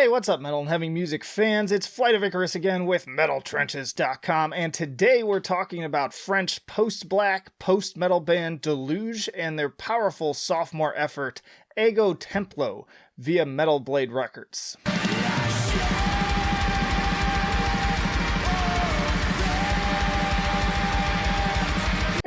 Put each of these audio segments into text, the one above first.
Hey, what's up, metal and heavy music fans? It's Flight of Icarus again with MetalTrenches.com, and today we're talking about French post-black, post-metal band Deluge and their powerful sophomore effort, Ægo Templo, via Metal Blade Records.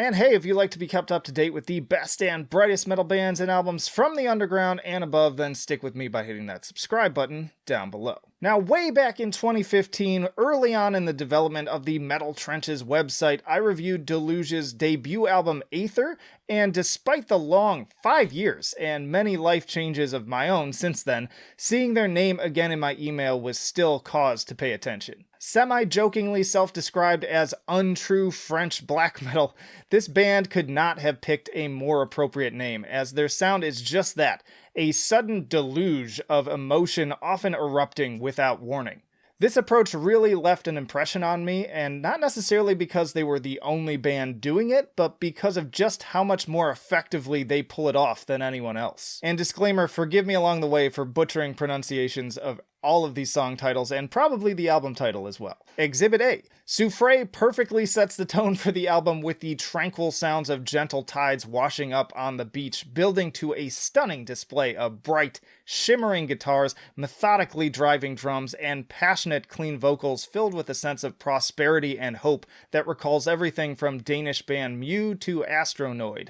And hey, if you'd like to be kept up to date with the best and brightest metal bands and albums from the underground and above, then stick with me by hitting that subscribe button down below. Now, way back in 2015, early on in the development of the Metal Trenches website, I reviewed Deluge's debut album Aether, and despite the long 5 years and many life changes of my own since then, seeing their name again in my email was still cause to pay attention. Semi-jokingly self-described as untrue French black metal, this band could not have picked a more appropriate name, as their sound is just that, a sudden deluge of emotion often erupting without warning. This approach really left an impression on me, and not necessarily because they were the only band doing it, but because of just how much more effectively they pull it off than anyone else. And disclaimer, forgive me along the way for butchering pronunciations of all of these song titles, and probably the album title as well. Exhibit A. Souffre perfectly sets the tone for the album with the tranquil sounds of gentle tides washing up on the beach, building to a stunning display of bright, shimmering guitars, methodically driving drums, and passionate, clean vocals filled with a sense of prosperity and hope that recalls everything from Danish band Mew to Astronoid.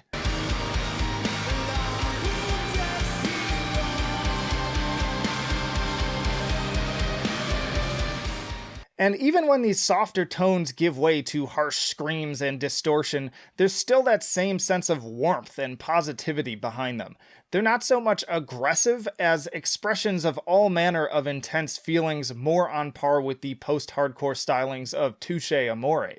And even when these softer tones give way to harsh screams and distortion, there's still that same sense of warmth and positivity behind them. They're not so much aggressive as expressions of all manner of intense feelings, more on par with the post-hardcore stylings of Touche Amore.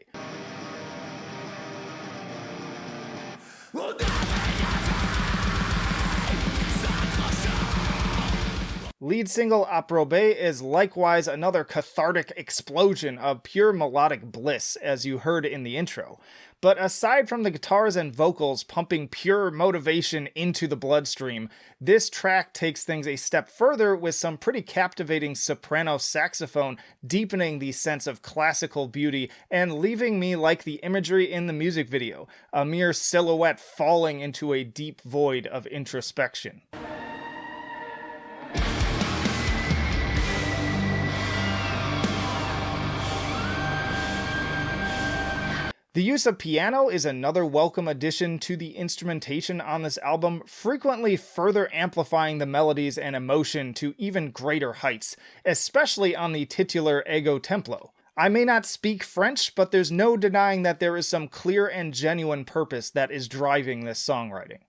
Lead single Approbe is likewise another cathartic explosion of pure melodic bliss, as you heard in the intro. But aside from the guitars and vocals pumping pure motivation into the bloodstream, this track takes things a step further with some pretty captivating soprano saxophone, deepening the sense of classical beauty and leaving me like the imagery in the music video, a mere silhouette falling into a deep void of introspection. The use of piano is another welcome addition to the instrumentation on this album, frequently further amplifying the melodies and emotion to even greater heights, especially on the titular Aego Templo. I may not speak French, but there's no denying that there is some clear and genuine purpose that is driving this songwriting.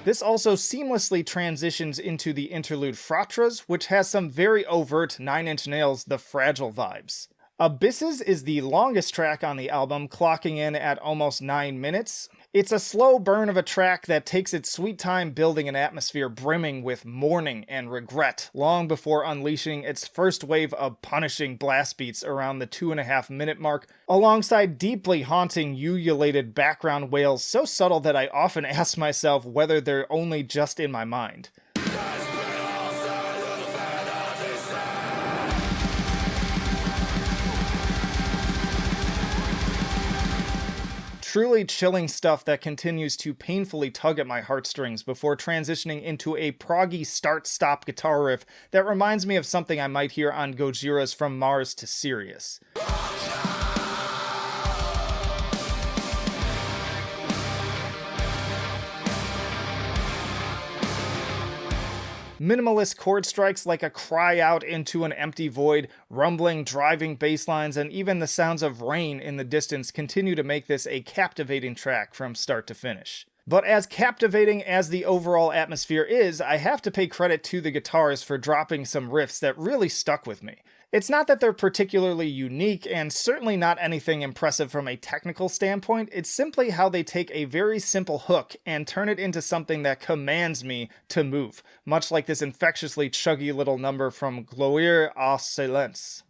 This also seamlessly transitions into the interlude Fratras, which has some very overt Nine Inch Nails' The Fragile vibes. Abysses is the longest track on the album, clocking in at almost 9 minutes. It's a slow burn of a track that takes its sweet time building an atmosphere brimming with mourning and regret, long before unleashing its first wave of punishing blast beats around the 2.5-minute mark, alongside deeply haunting ululated background wails so subtle that I often ask myself whether they're only just in my mind. Truly chilling stuff that continues to painfully tug at my heartstrings before transitioning into a proggy start-stop guitar riff that reminds me of something I might hear on Gojira's From Mars to Sirius. Minimalist chord strikes like a cry out into an empty void, rumbling, driving bass lines, and even the sounds of rain in the distance continue to make this a captivating track from start to finish. But as captivating as the overall atmosphere is, I have to pay credit to the guitars for dropping some riffs that really stuck with me. It's not that they're particularly unique, and certainly not anything impressive from a technical standpoint, it's simply how they take a very simple hook and turn it into something that commands me to move, much like this infectiously chuggy little number from Gloire au Silence.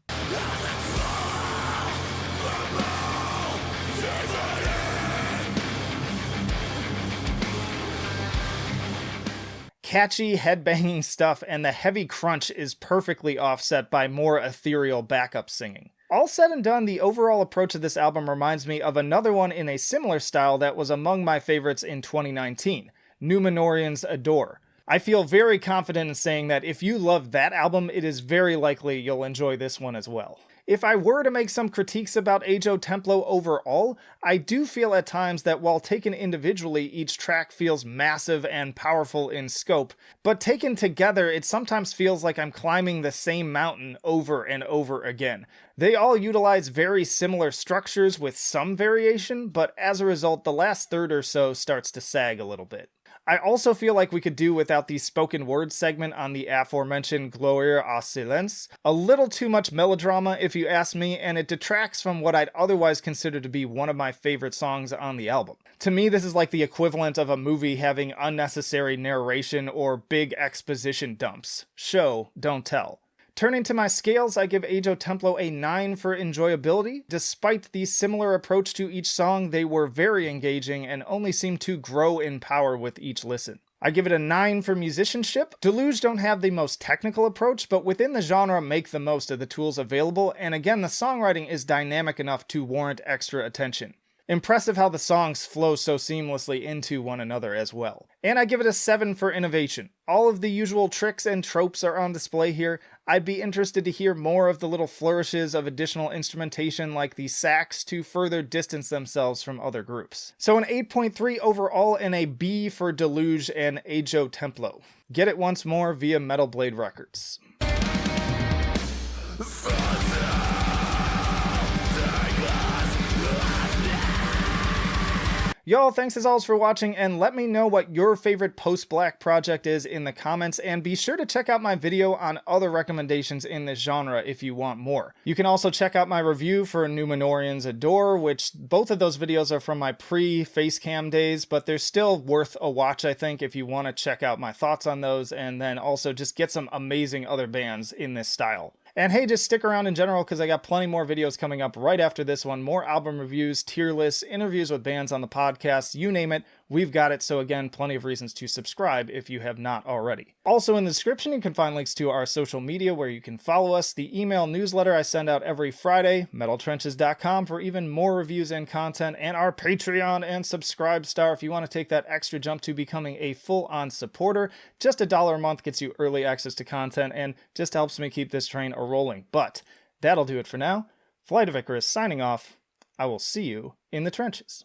catchy, headbanging stuff, and the heavy crunch is perfectly offset by more ethereal backup singing. All said and done, the overall approach of this album reminds me of another one in a similar style that was among my favorites in 2019, Numenorean's Adore. I feel very confident in saying that if you love that album, it is very likely you'll enjoy this one as well. If I were to make some critiques about Ægo Templo overall, I do feel at times that while taken individually, each track feels massive and powerful in scope, but taken together, it sometimes feels like I'm climbing the same mountain over and over again. They all utilize very similar structures with some variation, but as a result, the last third or so starts to sag a little bit. I also feel like we could do without the spoken word segment on the aforementioned Gloire au Silence. A little too much melodrama if you ask me, and it detracts from what I'd otherwise consider to be one of my favorite songs on the album. To me, this is like the equivalent of a movie having unnecessary narration or big exposition dumps. Show, don't tell. Turning to my scales, I give Ægo Templo a 9 for enjoyability. Despite the similar approach to each song, they were very engaging and only seemed to grow in power with each listen. I give it a 9 for musicianship. Deluge don't have the most technical approach, but within the genre make the most of the tools available, and again, the songwriting is dynamic enough to warrant extra attention. Impressive how the songs flow so seamlessly into one another as well. And I give it a 7 for innovation. All of the usual tricks and tropes are on display here. I'd be interested to hear more of the little flourishes of additional instrumentation like the sax to further distance themselves from other groups. So an 8.3 overall and a B for Deluge and Ægo Templo. Get it once more via Metal Blade Records. Y'all, thanks as always for watching, and let me know what your favorite post-black project is in the comments, and be sure to check out my video on other recommendations in this genre if you want more. You can also check out my review for Numenorean Adore, which both of those videos are from my pre-Facecam days, but they're still worth a watch, I think, if you want to check out my thoughts on those, and then also just get some amazing other bands in this style. And hey, just stick around in general because I got plenty more videos coming up right after this one. More album reviews, tier lists, interviews with bands on the podcast, you name it, we've got it. So again, plenty of reasons to subscribe if you have not already. Also in the description, you can find links to our social media where you can follow us, the email newsletter I send out every Friday, metaltrenches.com for even more reviews and content, and our Patreon and Subscribe Star if you want to take that extra jump to becoming a full-on supporter. Just $1 a month gets you early access to content and just helps me keep this train rolling. But that'll do it for now. Flight of Icarus signing off. I will see you in the trenches.